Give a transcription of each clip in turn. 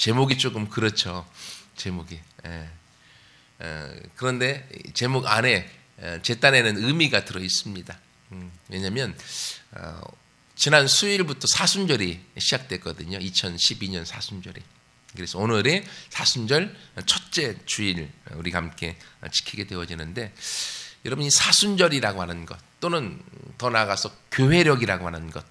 제목이 조금 그렇죠. 제목이. 그런데 제목 안에 제 딴에는 의미가 들어 있습니다. 왜냐하면 지난 수요일부터 사순절이 시작됐거든요. 2012년 사순절이. 그래서 오늘이 사순절 첫째 주일 우리가 함께 지키게 되어지는데, 여러분 이 사순절이라고 하는 것, 또는 더 나아가서 교회력이라고 하는 것,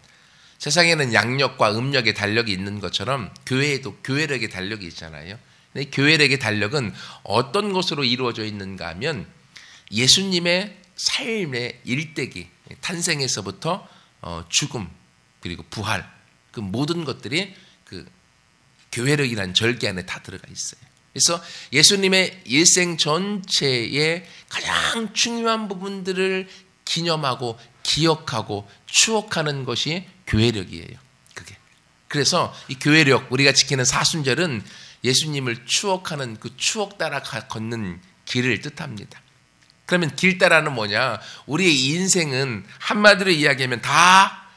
세상에는 양력과 음력의 달력이 있는 것처럼 교회에도 교회력의 달력이 있잖아요. 근데 교회력의 달력은 어떤 것으로 이루어져 있는가 하면 예수님의 삶의 일대기, 탄생에서부터 죽음 그리고 부활, 그 모든 것들이 그 교회력이라는 절개 안에 다 들어가 있어요. 그래서 예수님의 일생 전체의 가장 중요한 부분들을 기념하고 기억하고 추억하는 것이 교회력이에요. 그게. 그래서 이 교회력, 우리가 지키는 사순절은 예수님을 추억하는 그 추억 따라 걷는 길을 뜻합니다. 그러면 길 따라는 뭐냐? 우리의 인생은 한마디로 이야기하면 다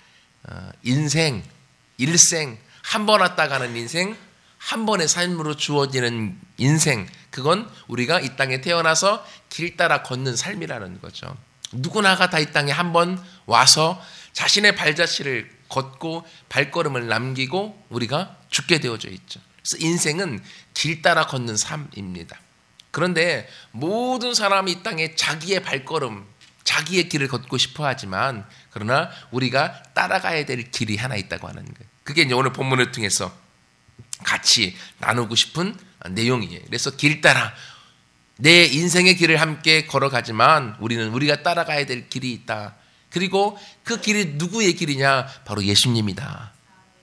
인생, 일생, 한 번 왔다 가는 인생, 한 번의 삶으로 주어지는 인생, 그건 우리가 이 땅에 태어나서 길 따라 걷는 삶이라는 거죠. 누구나가 다 이 땅에 한 번 와서 자신의 발자취를 걷고 발걸음을 남기고 우리가 죽게 되어져 있죠. 그래서 인생은 길 따라 걷는 삶입니다. 그런데 모든 사람이 이 땅에 자기의 발걸음, 자기의 길을 걷고 싶어 하지만, 그러나 우리가 따라가야 될 길이 하나 있다고 하는 거예요. 그게 이제 오늘 본문을 통해서 같이 나누고 싶은 내용이에요. 그래서 길 따라 내 인생의 길을 함께 걸어가지만 우리가 따라가야 될 길이 있다. 그리고 그 길이 누구의 길이냐? 바로 예수님이다.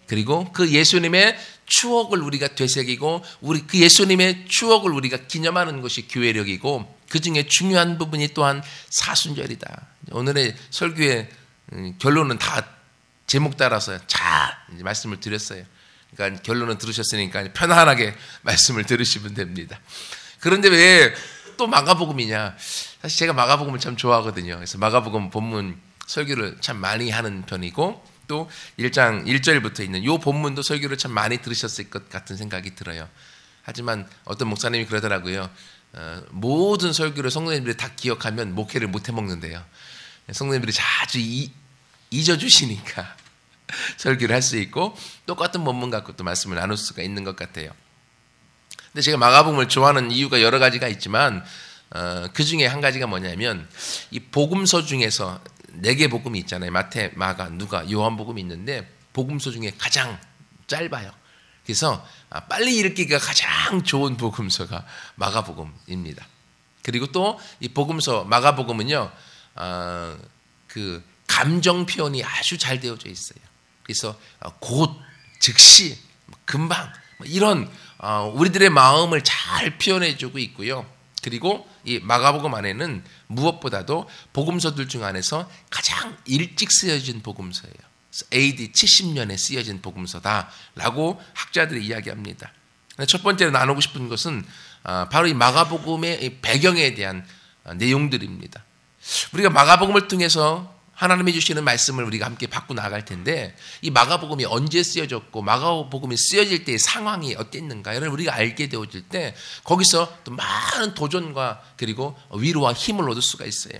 그리고 그 예수님의 추억을 우리가 되새기고 그 예수님의 추억을 우리가 기념하는 것이 교회력이고, 그 중에 중요한 부분이 또한 사순절이다. 오늘의 설교의 결론은 다 제목 따라서 잘 말씀을 드렸어요. 그러니까 결론은 들으셨으니까 편안하게 말씀을 들으시면 됩니다. 그런데 왜 또 마가복음이냐? 사실 제가 마가복음을 참 좋아하거든요. 그래서 마가복음 본문 설교를 참 많이 하는 편이고, 또 1장 1절부터 있는 이 본문도 설교를 참 많이 들으셨을 것 같은 생각이 들어요. 하지만 어떤 목사님이 그러더라고요. 모든 설교를 성도님들이 다 기억하면 목회를 못 해먹는데요. 성도님들이 자주 잊어주시니까 설교를 할 수 있고, 똑같은 본문 갖고 또 말씀을 나눌 수가 있는 것 같아요. 근데 제가 마가복음을 좋아하는 이유가 여러 가지가 있지만, 그 중에 한 가지가 뭐냐면, 이 복음서 중에서 4개 복음이 있잖아요. 마태, 마가, 누가, 요한복음이 있는데 복음서 중에 가장 짧아요. 그래서 빨리 읽기가 가장 좋은 복음서가 마가복음입니다. 그리고 또 이 복음서 마가복음은요, 그 감정 표현이 아주 잘 되어져 있어요. 그래서 곧, 즉시, 금방 이런 우리들의 마음을 잘 표현해주고 있고요. 그리고 이 마가복음 안에는 무엇보다도 복음서들 중 안에서 가장 일찍 쓰여진 복음서예요. AD 70년에 쓰여진 복음서다라고 학자들이 이야기합니다. 첫 번째로 나누고 싶은 것은 바로 이 마가복음의 배경에 대한 내용들입니다. 우리가 마가복음을 통해서 하나님이 주시는 말씀을 우리가 함께 받고 나갈 텐데, 이 마가복음이 언제 쓰여졌고 마가복음이 쓰여질 때의 상황이 어땠는가를 우리가 알게 되어질 때, 거기서 또 많은 도전과 그리고 위로와 힘을 얻을 수가 있어요.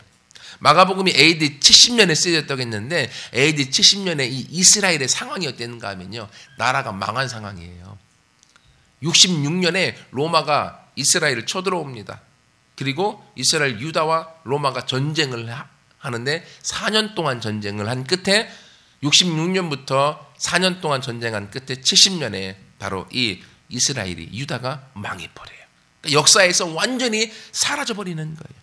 마가복음이 AD 70년에 쓰여졌다고 했는데, AD 70년에 이 이스라엘의 상황이 어땠는가 하면요, 나라가 망한 상황이에요. 66년에 로마가 이스라엘을 쳐들어옵니다. 그리고 이스라엘 유다와 로마가 전쟁을 하는데 4년 동안 전쟁을 한 끝에, 66년부터 4년 동안 전쟁한 끝에 70년에 바로 이 이스라엘이, 유다가 망해버려요. 그러니까 역사에서 완전히 사라져버리는 거예요.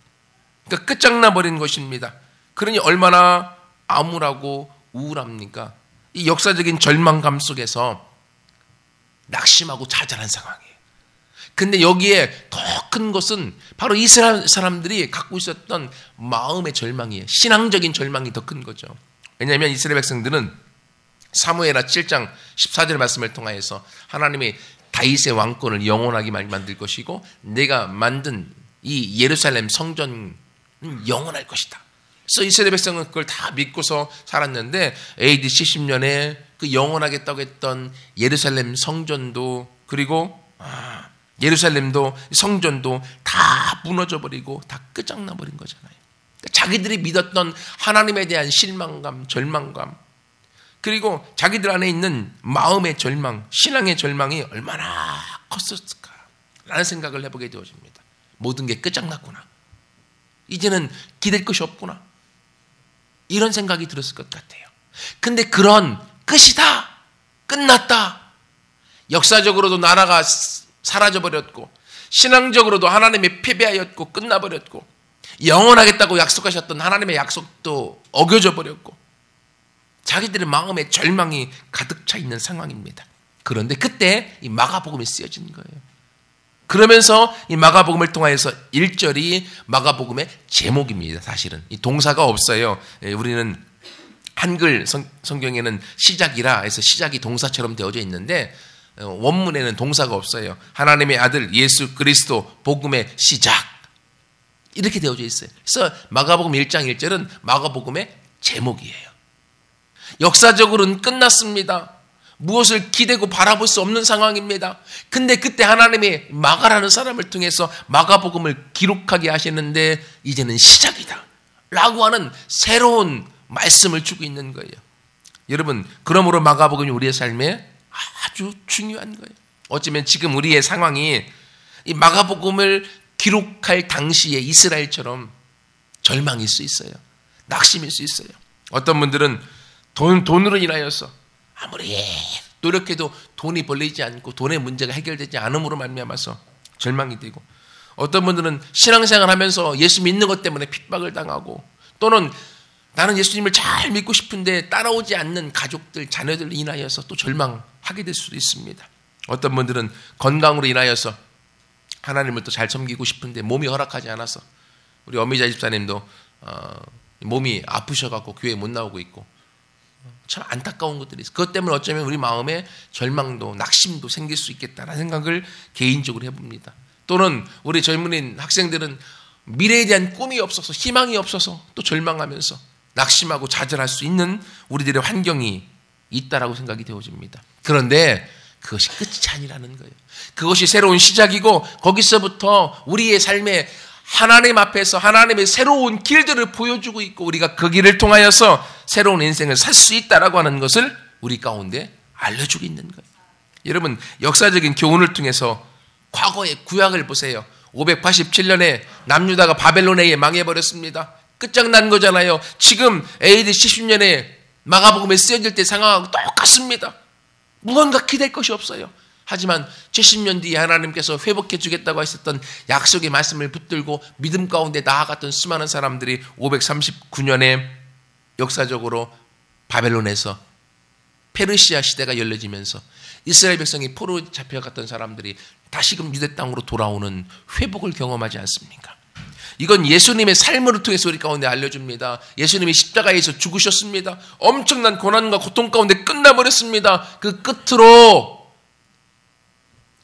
그러니까 끝장나버린 것입니다. 그러니 얼마나 암울하고 우울합니까? 이 역사적인 절망감 속에서 낙심하고 좌절한 상황이에요. 근데 여기에 더 큰 것은 바로 이스라엘 사람들이 갖고 있었던 마음의 절망이에요. 신앙적인 절망이 더 큰 거죠. 왜냐하면 이스라엘 백성들은 사무엘하 7장 14절 말씀을 통하여서 하나님이 다윗의 왕권을 영원하게 만들 것이고, 내가 만든 이 예루살렘 성전은 영원할 것이다. 그래서 이스라엘 백성은 그걸 다 믿고서 살았는데, AD 70년에 그 영원하겠다고 했던 예루살렘 성전도 그리고 예루살렘도 성전도 다 무너져 버리고 다 끝장나 버린 거잖아요. 자기들이 믿었던 하나님에 대한 실망감, 절망감, 그리고 자기들 안에 있는 마음의 절망, 신앙의 절망이 얼마나 컸을까라는 생각을 해보게 되어집니다. 모든 게 끝장났구나. 이제는 기댈 것이 없구나. 이런 생각이 들었을 것 같아요. 근데 그런 끝이다, 끝났다, 역사적으로도 나라가 사라져버렸고 신앙적으로도 하나님이 패배하였고 끝나버렸고 영원하겠다고 약속하셨던 하나님의 약속도 어겨져 버렸고 자기들의 마음에 절망이 가득 차 있는 상황입니다. 그런데 그때 이 마가복음이 쓰여지는 거예요. 그러면서 이 마가복음을 통하여서 1절이 마가복음의 제목입니다. 사실은 이 동사가 없어요. 우리는 한글 성경에는 시작이라 해서 시작이 동사처럼 되어져 있는데 원문에는 동사가 없어요. 하나님의 아들 예수 그리스도 복음의 시작 이렇게 되어져 있어요. 그래서 마가복음 1장 1절은 마가복음의 제목이에요. 역사적으로는 끝났습니다. 무엇을 기대고 바라볼 수 없는 상황입니다. 근데 그때 하나님이 마가라는 사람을 통해서 마가복음을 기록하게 하시는데 이제는 시작이다 라고 하는 새로운 말씀을 주고 있는 거예요. 여러분, 그러므로 마가복음이 우리의 삶에 아주 중요한 거예요. 어쩌면 지금 우리의 상황이 이 마가복음을 기록할 당시에 이스라엘처럼 절망일 수 있어요. 낙심일 수 있어요. 어떤 분들은 돈으로 인하여서 아무리 노력해도 돈이 벌리지 않고 돈의 문제가 해결되지 않음으로 말미암아서 절망이 되고, 어떤 분들은 신앙생활 하면서 예수 믿는 것 때문에 핍박을 당하고, 또는 나는 예수님을 잘 믿고 싶은데 따라오지 않는 가족들, 자녀들로 인하여서 또 절망하게 될 수도 있습니다. 어떤 분들은 건강으로 인하여서 하나님을 또 잘 섬기고 싶은데 몸이 허락하지 않아서, 우리 어미자 집사님도 몸이 아프셔갖고 교회에 못 나오고 있고, 참 안타까운 것들이 있어요. 그것 때문에 어쩌면 우리 마음에 절망도 낙심도 생길 수 있겠다라는 생각을 개인적으로 해봅니다. 또는 우리 젊은 학생들은 미래에 대한 꿈이 없어서, 희망이 없어서 또 절망하면서 낙심하고 좌절할 수 있는 우리들의 환경이 있다라고 생각이 되어집니다. 그런데 그것이 끝이 아니라는 거예요. 그것이 새로운 시작이고, 거기서부터 우리의 삶에 하나님 앞에서 하나님의 새로운 길들을 보여주고 있고, 우리가 그 길을 통하여서 새로운 인생을 살 수 있다라고 하는 것을 우리 가운데 알려주고 있는 거예요. 여러분, 역사적인 교훈을 통해서 과거의 구약을 보세요. 587년에 남유다가 바벨론에 의해 망해버렸습니다. 끝장난 거잖아요. 지금 AD 70년에 마가복음에 쓰여질 때 상황하고 똑같습니다. 무언가 기댈 것이 없어요. 하지만 70년 뒤에 하나님께서 회복해 주겠다고 하셨던 약속의 말씀을 붙들고 믿음 가운데 나아갔던 수많은 사람들이 539년에 역사적으로 바벨론에서 페르시아 시대가 열려지면서 이스라엘 백성이 포로 잡혀갔던 사람들이 다시금 유대 땅으로 돌아오는 회복을 경험하지 않습니까? 이건 예수님의 삶을 통해서 우리 가운데 알려줍니다. 예수님이 십자가에서 죽으셨습니다. 엄청난 고난과 고통 가운데 끝나버렸습니다. 그 끝으로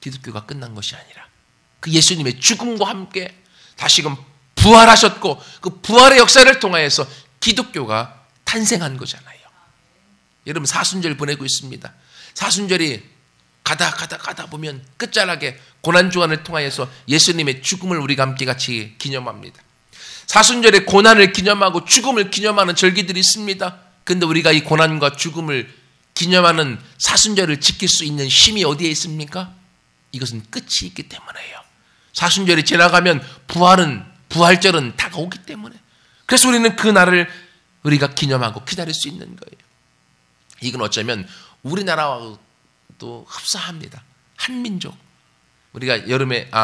기독교가 끝난 것이 아니라 그 예수님의 죽음과 함께 다시금 부활하셨고, 그 부활의 역사를 통하여서 기독교가 탄생한 거잖아요. 여러분, 사순절 보내고 있습니다. 사순절이 가다 보면 끝자락에 고난주간을 통하여서 예수님의 죽음을 우리가 함께 같이 기념합니다. 사순절에 고난을 기념하고 죽음을 기념하는 절기들이 있습니다. 그런데 우리가 이 고난과 죽음을 기념하는 사순절을 지킬 수 있는 힘이 어디에 있습니까? 이것은 끝이 있기 때문에요. 사순절이 지나가면 부활절은 다가오기 때문에, 그래서 우리는 그 날을 우리가 기념하고 기다릴 수 있는 거예요. 이건 어쩌면 우리나라와도 흡사합니다. 한민족. 우리가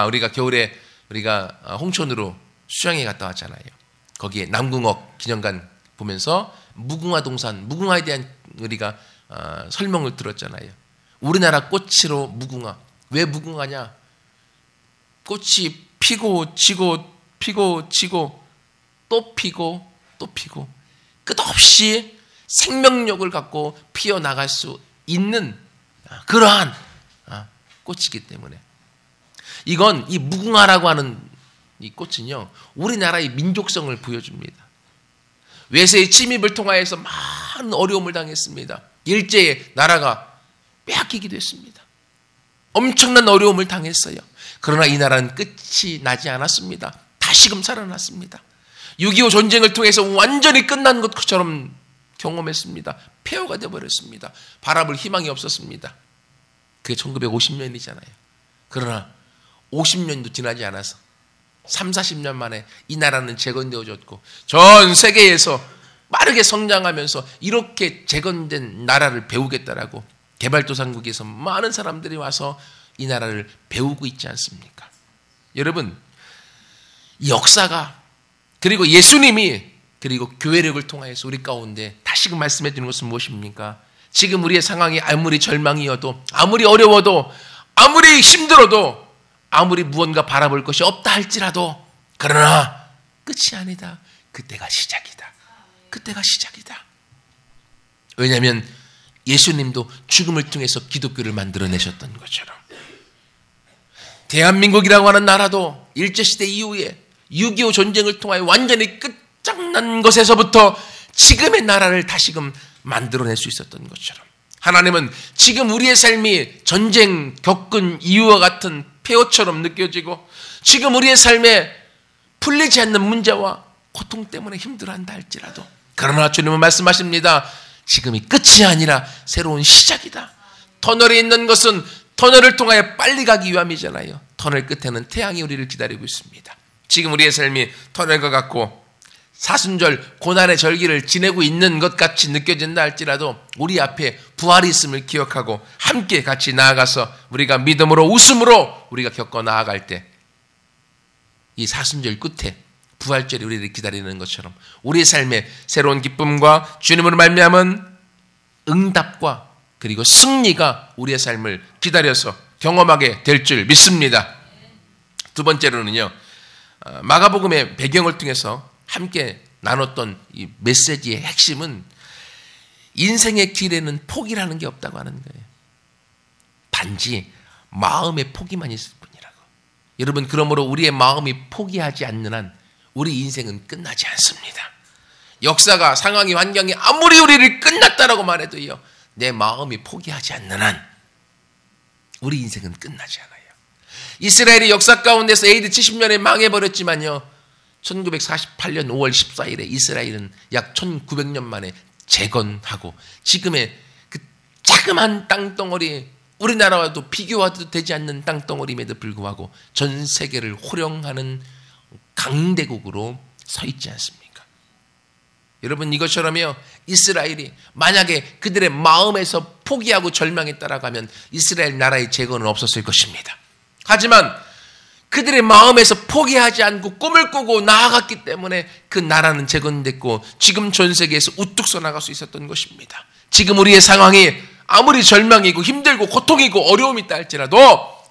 우리가 겨울에 우리가 홍천으로 수영에 갔다 왔잖아요. 거기에 남궁옥 기념관 보면서 무궁화 동산, 무궁화에 대한 우리가 설명을 들었잖아요. 우리나라 꽃으로 무궁화. 왜 무궁화냐? 꽃이 피고 지고 피고 지고 또 피고 또 피고 끝없이 생명력을 갖고 피어나갈 수 있는 그러한 꽃이기 때문에, 이건 이 무궁화라고 하는 이 꽃은요, 우리나라의 민족성을 보여줍니다. 외세의 침입을 통하여서 많은 어려움을 당했습니다. 일제에 나라가 빼앗기기도 했습니다. 엄청난 어려움을 당했어요. 그러나 이 나라는 끝이 나지 않았습니다. 다시금 살아났습니다. 6.25 전쟁을 통해서 완전히 끝난 것처럼 경험했습니다. 폐허가 되어버렸습니다. 바라볼 희망이 없었습니다. 그게 1950년이잖아요. 그러나 50년도 지나지 않아서 3, 40년 만에 이 나라는 재건되어졌고 전 세계에서 빠르게 성장하면서 이렇게 재건된 나라를 배우겠다라고 개발도상국에서 많은 사람들이 와서 이 나라를 배우고 있지 않습니까? 여러분, 이 역사가 그리고 예수님이 그리고 교회력을 통하여서 우리 가운데 다시금 말씀해 드리는 것은 무엇입니까? 지금 우리의 상황이 아무리 절망이어도 아무리 어려워도 아무리 힘들어도 아무리 무언가 바라볼 것이 없다 할지라도 그러나 끝이 아니다. 그때가 시작이다. 그때가 시작이다. 왜냐하면 예수님도 죽음을 통해서 기독교를 만들어내셨던 것처럼 대한민국이라고 하는 나라도 일제시대 이후에 6.25 전쟁을 통하여 완전히 끝장난 것에서부터 지금의 나라를 다시금 만들어낼 수 있었던 것처럼 하나님은 지금 우리의 삶이 전쟁 겪은 이유와 같은 폐허처럼 느껴지고 지금 우리의 삶에 풀리지 않는 문제와 고통 때문에 힘들어한다 할지라도 그러나 주님은 말씀하십니다. 지금이 끝이 아니라 새로운 시작이다. 터널에 있는 것은 터널을 통하여 빨리 가기 위함이잖아요. 터널 끝에는 태양이 우리를 기다리고 있습니다. 지금 우리의 삶이 터널과 같고 사순절 고난의 절기를 지내고 있는 것 같이 느껴진다 할지라도 우리 앞에 부활이 있음을 기억하고 함께 같이 나아가서 우리가 믿음으로 웃음으로 우리가 겪어 나아갈 때 이 사순절 끝에 부활절이 우리를 기다리는 것처럼 우리의 삶에 새로운 기쁨과 주님으로 말미암은 응답과 그리고 승리가 우리의 삶을 기다려서 경험하게 될 줄 믿습니다. 두 번째로는요. 마가복음의 배경을 통해서 함께 나눴던 이 메시지의 핵심은 인생의 길에는 포기라는 게 없다고 하는 거예요. 단지 마음의 포기만 있을 뿐이라고. 여러분 그러므로 우리의 마음이 포기하지 않는 한 우리 인생은 끝나지 않습니다. 역사가 상황이 환경이 아무리 우리를 끝났다라고 말해도요. 내 마음이 포기하지 않는 한 우리 인생은 끝나지 않아요. 이스라엘이 역사 가운데서 AD 70년에 망해버렸지만요. 1948년 5월 14일에 이스라엘은 약 1900년 만에 재건하고 지금의 그 자그마한 땅덩어리 우리나라와도 비교해도 되지 않는 땅덩어리임에도 불구하고 전 세계를 호령하는 강대국으로 서 있지 않습니까? 여러분 이것처럼요. 이스라엘이 만약에 그들의 마음에서 포기하고 절망했다라고 하면 이스라엘 나라의 재건은 없었을 것입니다. 하지만 그들의 마음에서 포기하지 않고 꿈을 꾸고 나아갔기 때문에 그 나라는 재건됐고 지금 전 세계에서 우뚝 서 나갈 수 있었던 것입니다. 지금 우리의 상황이 아무리 절망이고 힘들고 고통이고 어려움이 있다 할지라도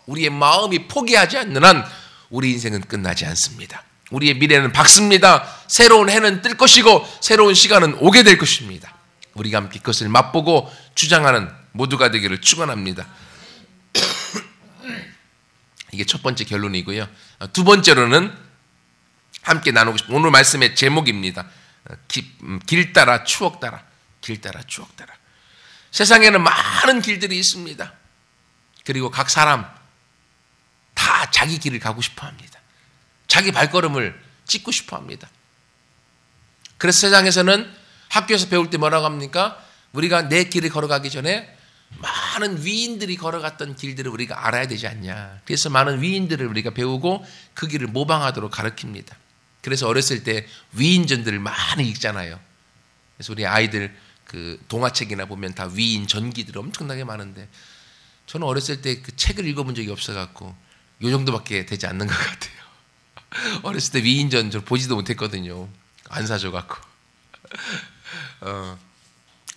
우리의 마음이 포기하지 않는 한 우리 인생은 끝나지 않습니다. 우리의 미래는 밝습니다. 새로운 해는 뜰 것이고 새로운 시간은 오게 될 것입니다. 우리가 함께 그것을 맛보고 주장하는 모두가 되기를 축원합니다. 이게 첫 번째 결론이고요. 두 번째로는 함께 나누고 싶은 오늘 말씀의 제목입니다. 길 따라 추억 따라. 길 따라 추억 따라. 세상에는 많은 길들이 있습니다. 그리고 각 사람 다 자기 길을 가고 싶어 합니다. 자기 발걸음을 찍고 싶어 합니다. 그래서 세상에서는 학교에서 배울 때 뭐라고 합니까? 우리가 내 길을 걸어가기 전에 많은 위인들이 걸어갔던 길들을 우리가 알아야 되지 않냐. 그래서 많은 위인들을 우리가 배우고 그 길을 모방하도록 가르칩니다. 그래서 어렸을 때 위인전들을 많이 읽잖아요. 그래서 우리 아이들 그 동화책이나 보면 다 위인 전기들이 엄청나게 많은데 저는 어렸을 때 그 책을 읽어본 적이 없어갖고 요 정도밖에 되지 않는 것 같아요. 어렸을 때 위인전 저 보지도 못했거든요. 안 사줘갖고.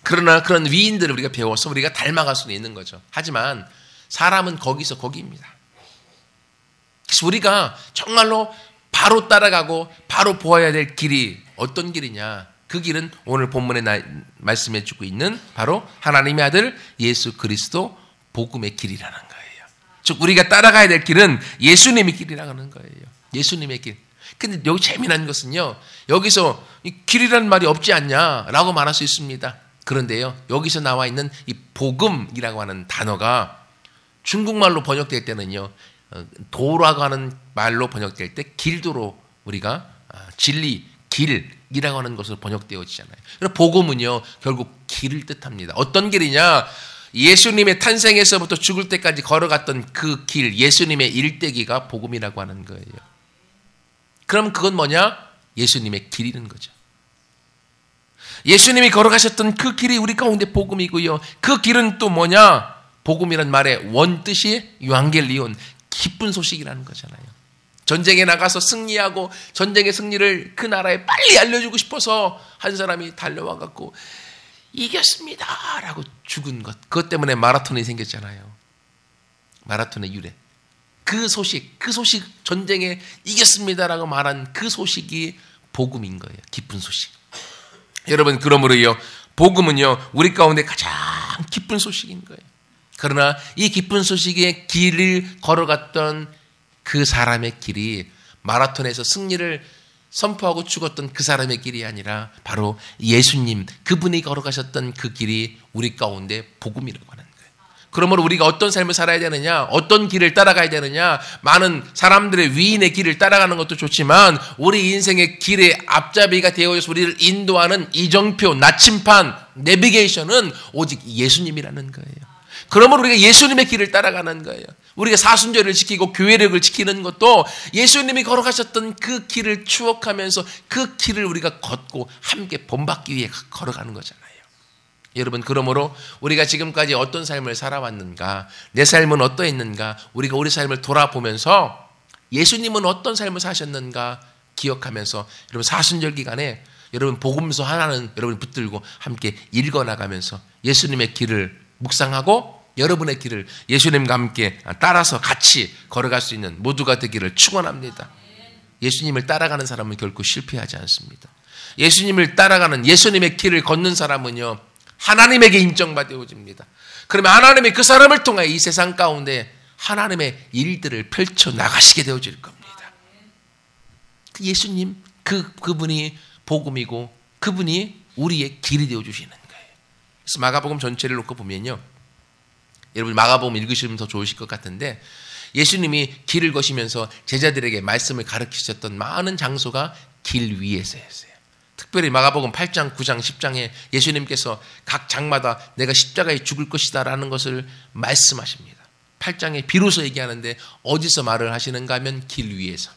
그러나 그런 위인들을 우리가 배워서 우리가 닮아갈 수는 있는 거죠. 하지만 사람은 거기서 거기입니다. 그래서 우리가 정말로 바로 따라가고 바로 보아야 될 길이 어떤 길이냐. 그 길은 오늘 본문에 말씀해 주고 있는 바로 하나님의 아들 예수 그리스도 복음의 길이라는 거예요. 즉 우리가 따라가야 될 길은 예수님의 길이라는 거예요. 예수님의 길. 근데 여기 재미난 것은요. 여기서 길이라는 말이 없지 않냐라고 말할 수 있습니다. 그런데요. 여기서 나와 있는 이 복음이라고 하는 단어가 중국말로 번역될 때는요, 도라고 하는 말로 번역될 때 길도로 우리가 진리, 길이라고 하는 것으로 번역되어지잖아요. 그래서 복음은요, 결국 길을 뜻합니다. 어떤 길이냐? 예수님의 탄생에서부터 죽을 때까지 걸어갔던 그 길, 예수님의 일대기가 복음이라고 하는 거예요. 그럼 그건 뭐냐? 예수님의 길이라는 거죠. 예수님이 걸어가셨던 그 길이 우리 가운데 복음이고요. 그 길은 또 뭐냐? 복음이란 말의 원뜻이 유앙겔리온, 기쁜 소식이라는 거잖아요. 전쟁에 나가서 승리하고 전쟁의 승리를 그 나라에 빨리 알려주고 싶어서 한 사람이 달려와 갖고 이겼습니다 라고 죽은 것, 그것 때문에 마라톤이 생겼잖아요. 마라톤의 유래, 그 소식, 전쟁에 이겼습니다라고 말한 그 소식이 복음인 거예요. 기쁜 소식. 여러분, 그러므로요, 복음은요, 우리 가운데 가장 기쁜 소식인 거예요. 그러나 이 기쁜 소식의 길을 걸어갔던 그 사람의 길이 마라톤에서 승리를 선포하고 죽었던 그 사람의 길이 아니라 바로 예수님, 그분이 걸어가셨던 그 길이 우리 가운데 복음이라고 하는 거예요. 그러므로 우리가 어떤 삶을 살아야 되느냐, 어떤 길을 따라가야 되느냐, 많은 사람들의 위인의 길을 따라가는 것도 좋지만 우리 인생의 길의 앞잡이가 되어서 우리를 인도하는 이정표, 나침판, 내비게이션은 오직 예수님이라는 거예요. 그러므로 우리가 예수님의 길을 따라가는 거예요. 우리가 사순절을 지키고 교회력을 지키는 것도 예수님이 걸어가셨던 그 길을 추억하면서 그 길을 우리가 걷고 함께 본받기 위해 걸어가는 거잖아요. 여러분, 그러므로 우리가 지금까지 어떤 삶을 살아왔는가, 내 삶은 어떠했는가, 우리가 우리 삶을 돌아보면서 예수님은 어떤 삶을 사셨는가 기억하면서 여러분 사순절 기간에 여러분 복음서 하나는 여러분이 붙들고 함께 읽어나가면서 예수님의 길을 묵상하고 여러분의 길을 예수님과 함께 따라서 같이 걸어갈 수 있는 모두가 되기를 축원합니다. 예수님을 따라가는 사람은 결코 실패하지 않습니다. 예수님을 따라가는 예수님의 길을 걷는 사람은요, 하나님에게 인정받아집니다. 그러면 하나님이 그 사람을 통해 이 세상 가운데 하나님의 일들을 펼쳐나가시게 되어질 겁니다. 그 예수님, 그분이 복음이고 그분이 우리의 길이 되어주시는 거예요. 그래서 마가복음 전체를 놓고 보면요, 여러분 마가복음 읽으시면 더 좋으실 것 같은데 예수님이 길을 거시면서 제자들에게 말씀을 가르치셨던 많은 장소가 길 위에서였어요. 특별히 마가복음 8장, 9장, 10장에 예수님께서 각 장마다 내가 십자가에 죽을 것이다 라는 것을 말씀하십니다. 8장에 비로소 얘기하는데 어디서 말을 하시는가 하면 길 위에서.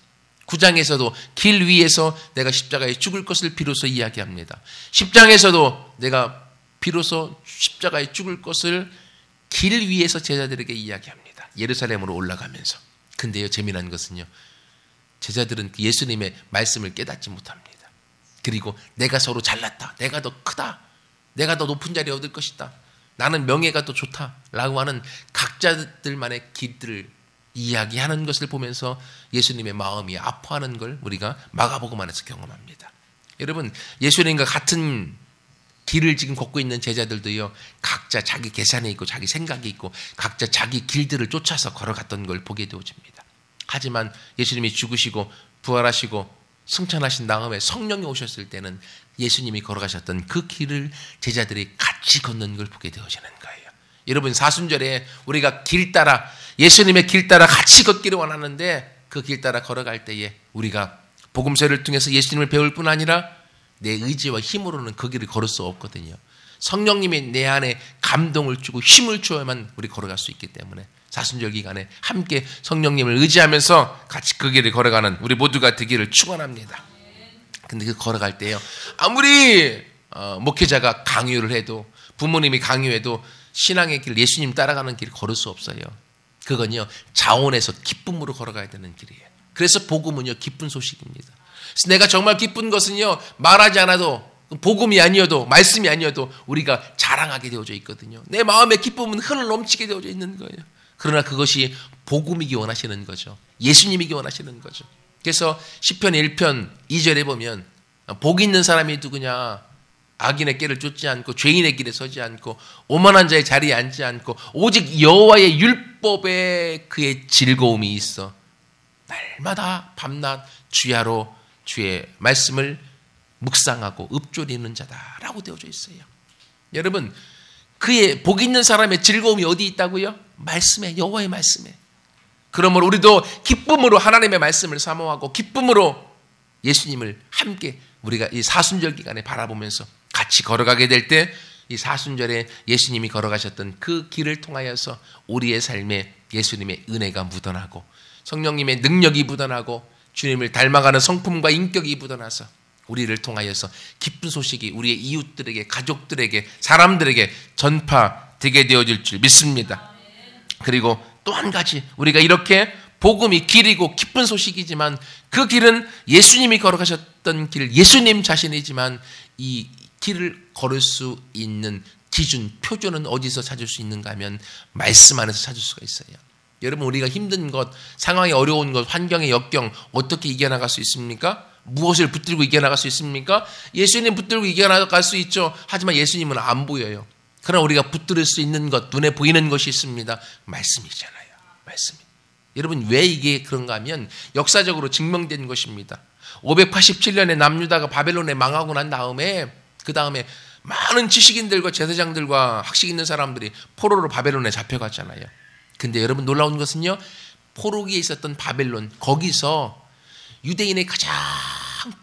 9장에서도 길 위에서 내가 십자가에 죽을 것을 비로소 이야기합니다. 10장에서도 내가 비로소 십자가에 죽을 것을 길 위에서 제자들에게 이야기합니다. 예루살렘으로 올라가면서. 근데요, 재미난 것은요, 제자들은 예수님의 말씀을 깨닫지 못합니다. 그리고 내가 서로 잘났다, 내가 더 크다, 내가 더 높은 자리 얻을 것이다, 나는 명예가 더 좋다 라고 하는 각자들만의 길들을 이야기하는 것을 보면서 예수님의 마음이 아파하는 걸 우리가 마가복음 안에서 경험합니다. 여러분, 예수님과 같은 길을 지금 걷고 있는 제자들도요, 각자 자기 계산이 있고 자기 생각이 있고 각자 자기 길들을 쫓아서 걸어갔던 걸 보게 되어집니다. 하지만 예수님이 죽으시고 부활하시고 승천하신 다음에 성령이 오셨을 때는 예수님이 걸어가셨던 그 길을 제자들이 같이 걷는 걸 보게 되어지는 거예요. 여러분, 사순절에 우리가 길 따라, 예수님의 길 따라 같이 걷기를 원하는데 그 길 따라 걸어갈 때에 우리가 복음서를 통해서 예수님을 배울 뿐 아니라 내 의지와 힘으로는 그 길을 걸을 수 없거든요. 성령님이 내 안에 감동을 주고 힘을 주어야만 우리 걸어갈 수 있기 때문에 사순절 기간에 함께 성령님을 의지하면서 같이 그 길을 걸어가는 우리 모두가 되기를 축원합니다. 근데 그 걸어갈 때요, 아무리 목회자가 강요를 해도 부모님이 강요해도 신앙의 길, 예수님 따라가는 길 걸을 수 없어요. 그건요, 자원에서 기쁨으로 걸어가야 되는 길이에요. 그래서 복음은요, 기쁜 소식입니다. 그래서 내가 정말 기쁜 것은요, 말하지 않아도, 복음이 아니어도, 말씀이 아니어도 우리가 자랑하게 되어져 있거든요. 내 마음의 기쁨은 흘러 넘치게 되어져 있는 거예요. 그러나 그것이 복음이기 원하시는 거죠. 예수님이기 원하시는 거죠. 그래서 시편 1편 2절에 보면 복 있는 사람이 누구냐? 악인의 길을 쫓지 않고 죄인의 길에 서지 않고 오만한 자의 자리에 앉지 않고 오직 여호와의 율법에 그의 즐거움이 있어 날마다 밤낮 주야로 주의 말씀을 묵상하고 읊조리는 자다라고 되어져 있어요. 여러분, 그의 복 있는 사람의 즐거움이 어디 있다고요? 말씀에, 여호와의 말씀에. 그러므로 우리도 기쁨으로 하나님의 말씀을 사모하고 기쁨으로 예수님을 함께 우리가 이 사순절 기간에 바라보면서 같이 걸어가게 될 때 이 사순절에 예수님이 걸어가셨던 그 길을 통하여서 우리의 삶에 예수님의 은혜가 묻어나고 성령님의 능력이 묻어나고 주님을 닮아가는 성품과 인격이 묻어나서 우리를 통하여서 기쁜 소식이 우리의 이웃들에게, 가족들에게, 사람들에게 전파되게 되어질 줄 믿습니다. 그리고 또 한 가지, 우리가 이렇게 복음이 길이고 기쁜 소식이지만 그 길은 예수님이 걸어가셨던 길, 예수님 자신이지만 이 길을 걸을 수 있는 기준, 표준은 어디서 찾을 수 있는가 하면 말씀 안에서 찾을 수가 있어요. 여러분, 우리가 힘든 것, 상황이 어려운 것, 환경의 역경 어떻게 이겨나갈 수 있습니까? 무엇을 붙들고 이겨나갈 수 있습니까? 예수님 붙들고 이겨나갈 수 있죠. 하지만 예수님은 안 보여요. 그러나 우리가 붙들 수 있는 것, 눈에 보이는 것이 있습니다. 말씀이잖아요. 말씀이. 여러분, 왜 이게 그런가 하면 역사적으로 증명된 것입니다. 587년에 남유다가 바벨론에 망하고 난 다음에 그 다음에 많은 지식인들과 제사장들과 학식 있는 사람들이 포로로 바벨론에 잡혀갔잖아요. 근데 여러분, 놀라운 것은요, 포로기에 있었던 바벨론, 거기서 유대인의 가장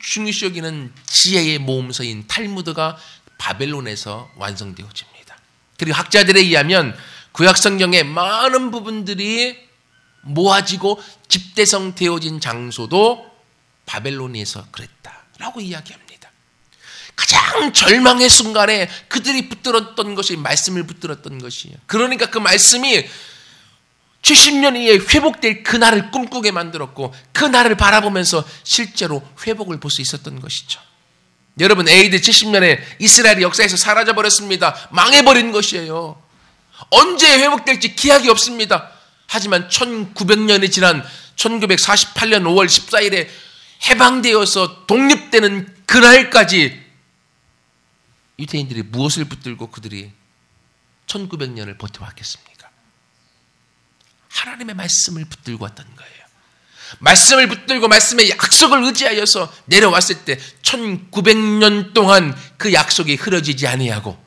중요시 여기는 지혜의 모험서인 탈무드가 바벨론에서 완성되어집니다. 그리고 학자들에 의하면 구약 성경의 많은 부분들이 모아지고 집대성 되어진 장소도 바벨론에서 그랬다라고 이야기합니다. 가장 절망의 순간에 그들이 붙들었던 것이 말씀을 붙들었던 것이에요. 그러니까 그 말씀이 70년 이에 회복될 그날을 꿈꾸게 만들었고 그 날을 바라보면서 실제로 회복을 볼 수 있었던 것이죠. 여러분, AD 70년에 이스라엘이 역사에서 사라져버렸습니다. 망해버린 것이에요. 언제 회복될지 기약이 없습니다. 하지만 1900년이 지난 1948년 5월 14일에 해방되어서 독립되는 그날까지 유대인들이 무엇을 붙들고 그들이 1900년을 버텨왔겠습니까? 하나님의 말씀을 붙들고 왔던 거예요. 말씀을 붙들고 말씀의 약속을 의지하여서 내려왔을 때 1900년 동안 그 약속이 흐려지지 아니하고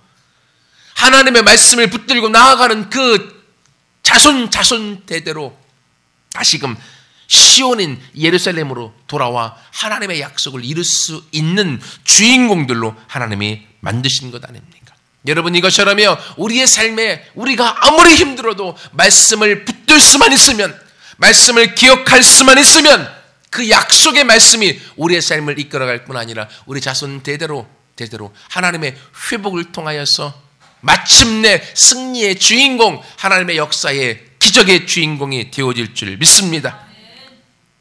하나님의 말씀을 붙들고 나아가는 그 자손 대대로 다시금 시온인 예루살렘으로 돌아와 하나님의 약속을 이룰 수 있는 주인공들로 하나님이 만드신 것 아닙니까? 여러분, 이것처럼요, 우리의 삶에 우리가 아무리 힘들어도 말씀을 붙들 수만 있으면, 말씀을 기억할 수만 있으면 그 약속의 말씀이 우리의 삶을 이끌어갈 뿐 아니라 우리 자손 대대로 하나님의 회복을 통하여서 마침내 승리의 주인공, 하나님의 역사의 기적의 주인공이 되어질 줄 믿습니다.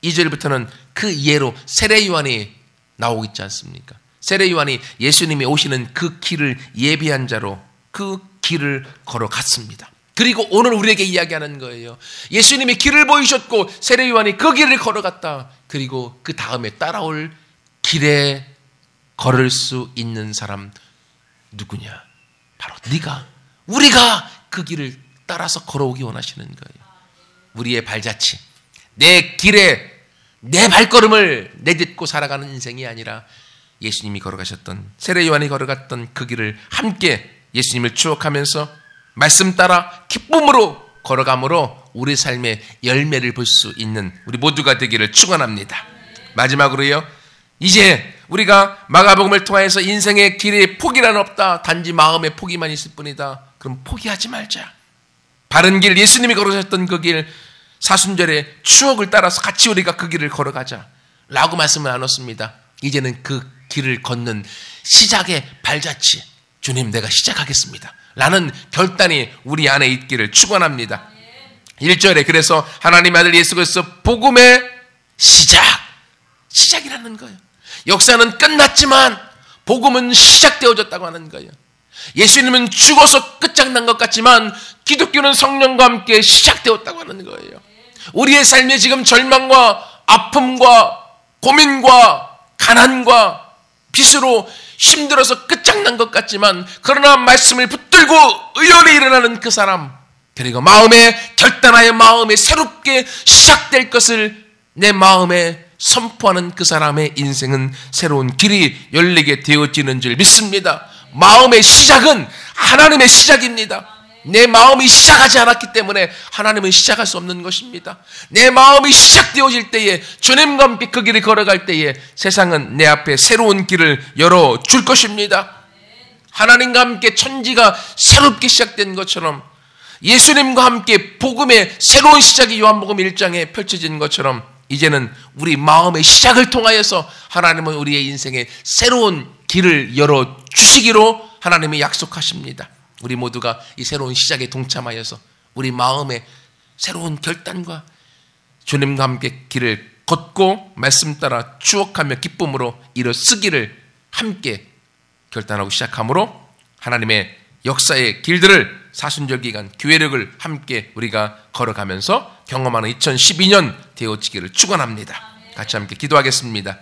2절부터는 그 예로 세례 요한이 나오고 있지 않습니까? 세례 요한이 예수님이 오시는 그 길을 예비한 자로 그 길을 걸어갔습니다. 그리고 오늘 우리에게 이야기하는 거예요. 예수님이 길을 보이셨고 세례 요한이 그 길을 걸어갔다. 그리고 그 다음에 따라올 길에 걸을 수 있는 사람 누구냐? 바로 네가, 우리가 그 길을 따라서 걸어오기 원하시는 거예요. 우리의 발자취, 내 길에 내 발걸음을 내딛고 살아가는 인생이 아니라 예수님이 걸어가셨던, 세례 요한이 걸어갔던 그 길을 함께 예수님을 추억하면서 말씀 따라 기쁨으로 걸어감으로 우리 삶의 열매를 볼 수 있는 우리 모두가 되기를 축원합니다. 마지막으로요, 이제 우리가 마가복음을 통해서 인생의 길에 포기란 없다, 단지 마음의 포기만 있을 뿐이다. 그럼 포기하지 말자. 바른 길, 예수님이 걸어가셨던 그 길, 사순절의 추억을 따라서 같이 우리가 그 길을 걸어가자 라고 말씀을 나눴습니다. 이제는 그 길을 걷는 시작의 발자취, 주님 내가 시작하겠습니다 라는 결단이 우리 안에 있기를 축원합니다. 1절에 그래서 하나님의 아들 예수 그리스도 복음의 시작이라는 거예요. 역사는 끝났지만 복음은 시작되어졌다고 하는 거예요. 예수님은 죽어서 끝장난 것 같지만 기독교는 성령과 함께 시작되었다고 하는 거예요. 우리의 삶에 지금 절망과 아픔과 고민과 가난과 빚으로 힘들어서 끝장난 것 같지만 그러나 말씀을 붙들고 의연히 일어나는 그 사람, 그리고 마음에 결단하여 마음에 새롭게 시작될 것을 내 마음에 선포하는 그 사람의 인생은 새로운 길이 열리게 되어지는 줄 믿습니다. 마음의 시작은 하나님의 시작입니다. 내 마음이 시작하지 않았기 때문에 하나님은 시작할 수 없는 것입니다. 내 마음이 시작되어질 때에 주님과 함께 그 길을 걸어갈 때에 세상은 내 앞에 새로운 길을 열어줄 것입니다. 하나님과 함께 천지가 새롭게 시작된 것처럼 예수님과 함께 복음의 새로운 시작이 요한복음 1장에 펼쳐진 것처럼 이제는 우리 마음의 시작을 통하여서 하나님은 우리의 인생에 새로운 길을 열어주시기로 하나님이 약속하십니다. 우리 모두가 이 새로운 시작에 동참하여서 우리 마음의 새로운 결단과 주님과 함께 길을 걷고 말씀 따라 추억하며 기쁨으로 일어서기를 함께 결단하고 시작함으로 하나님의 역사의 길들을 사순절 기간 교회력을 함께 우리가 걸어가면서 경험하는 2012년 되어지기를 축원합니다. 같이 함께 기도하겠습니다.